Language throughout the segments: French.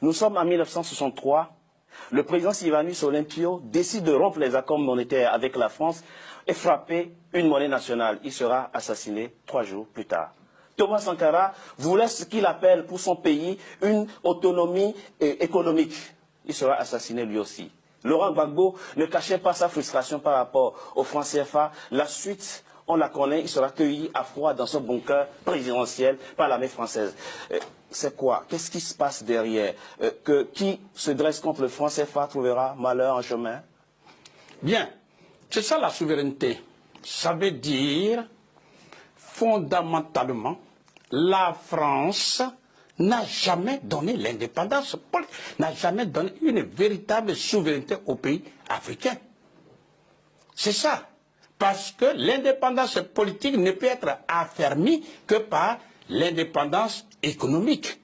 Nous sommes en 1963. Le président Sylvanus Olympio décide de rompre les accords monétaires avec la France et frapper une monnaie nationale. Il sera assassiné 3 jours plus tard. Thomas Sankara voulait ce qu'il appelle pour son pays une autonomie économique. Il sera assassiné lui aussi. Laurent Gbagbo ne cachait pas sa frustration par rapport au franc CFA. La suite, on la connaît, il sera cueilli à froid dans son bunker présidentiel par l'armée française. C'est quoi? Qu'est-ce qui se passe derrière? Qui se dresse contre le franc CFA trouvera malheur en chemin? Bien, c'est ça la souveraineté. Ça veut dire, fondamentalement, la France n'a jamais donné l'indépendance, n'a jamais donné une véritable souveraineté aux pays africains. C'est ça. Parce que l'indépendance politique ne peut être affermie que par l'indépendance économique.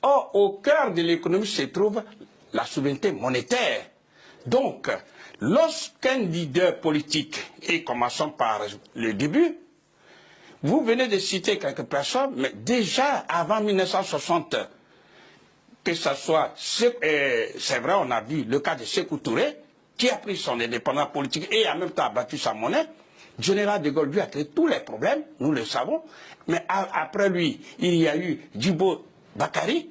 Or, au cœur de l'économie se trouve la souveraineté monétaire. Donc, lorsqu'un leader politique, et commençons par le début, vous venez de citer quelques personnes, mais déjà avant 1960, que ce soit, c'est vrai, on a vu le cas de Sékou Touré, qui a pris son indépendance politique et en même temps a battu sa monnaie. Général de Gaulle lui a créé tous les problèmes, nous le savons. Mais après lui, il y a eu Djibo Bakary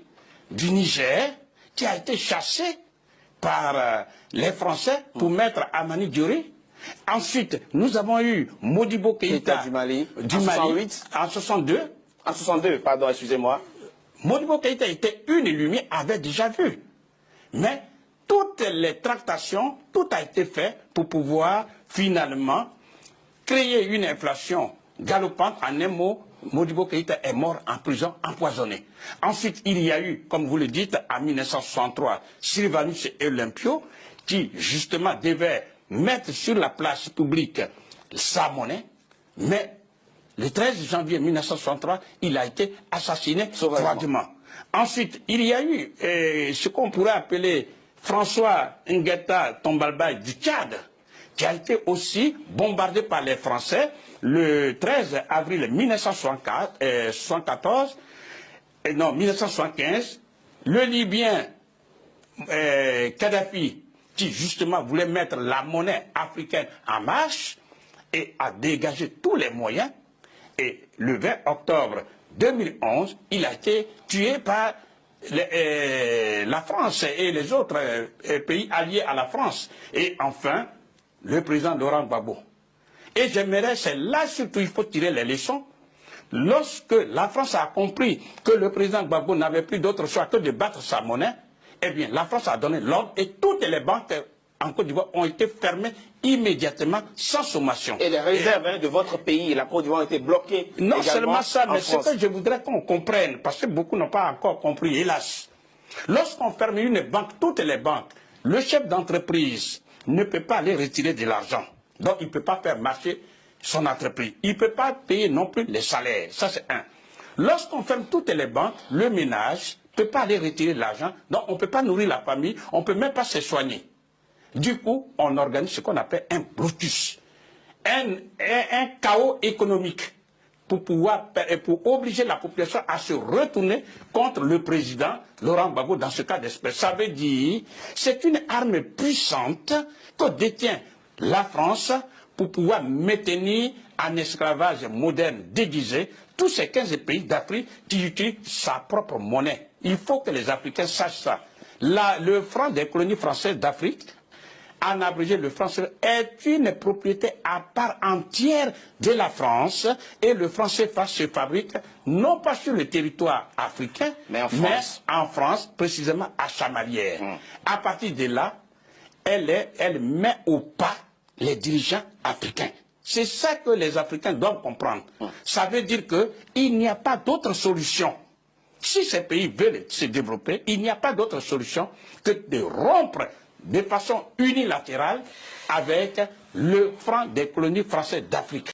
du Niger, qui a été chassé par les Français pour mettre Amani Diori. Ensuite, nous avons eu Modibo Keïta du Mali, en 62. En 62, pardon, excusez-moi. Modibo Keïta était une et lui avait déjà vu. Mais toutes les tractations, tout a été fait pour pouvoir finalement créer une inflation galopante. En un mot, Modibo Keïta est mort en prison, empoisonné. Ensuite, il y a eu, comme vous le dites, en 1963, Sylvanus Olympio, qui justement devait mettre sur la place publique sa monnaie, mais le 13 janvier 1963, il a été assassiné froidement. Ensuite, il y a eu ce qu'on pourrait appeler François Nguetta Tombalbaye du Tchad, qui a été aussi bombardé par les Français le 13 avril 1975. Le Libyen Kadhafi, qui justement voulait mettre la monnaie africaine en marche et a dégagé tous les moyens. Et le 20 octobre 2011, il a été tué par la France et les autres pays alliés à la France. Et enfin, le président Laurent Gbagbo. Et j'aimerais, c'est là surtout il faut tirer les leçons. Lorsque la France a compris que le président Gbagbo n'avait plus d'autre choix que de battre sa monnaie, eh bien, la France a donné l'ordre et toutes les banques en Côte d'Ivoire ont été fermées immédiatement, sans sommation. Et les réserves de votre pays, la Côte d'Ivoire, ont été bloquées. Non seulement ça, mais ce que je voudrais qu'on comprenne, parce que beaucoup n'ont pas encore compris, hélas. Lorsqu'on ferme une banque, toutes les banques, le chef d'entreprise ne peut pas aller retirer de l'argent. Donc, il ne peut pas faire marcher son entreprise. Il ne peut pas payer non plus les salaires. Ça, c'est un. Lorsqu'on ferme toutes les banques, le ménage ne peut pas aller retirer de l'argent, donc on ne peut pas nourrir la famille, on ne peut même pas se soigner. Du coup, on organise ce qu'on appelle un blocus, un chaos économique pour obliger la population à se retourner contre le président Laurent Gbagbo dans ce cas d'espèce. Ça veut dire c'est une arme puissante que détient la France pour pouvoir maintenir en esclavage moderne déguisé tous ces 15 pays d'Afrique qui utilisent sa propre monnaie. Il faut que les Africains sachent ça. Le franc des colonies françaises d'Afrique, en abrégé, le franc est une propriété à part entière de la France et le franc CFA se fabrique non pas sur le territoire africain, mais en France, précisément à Chamalières. À partir de là, elle met au pas les dirigeants africains. C'est ça que les Africains doivent comprendre. Ça veut dire qu'il n'y a pas d'autre solution. Si ces pays veulent se développer, il n'y a pas d'autre solution que de rompre de façon unilatérale avec le franc des colonies françaises d'Afrique.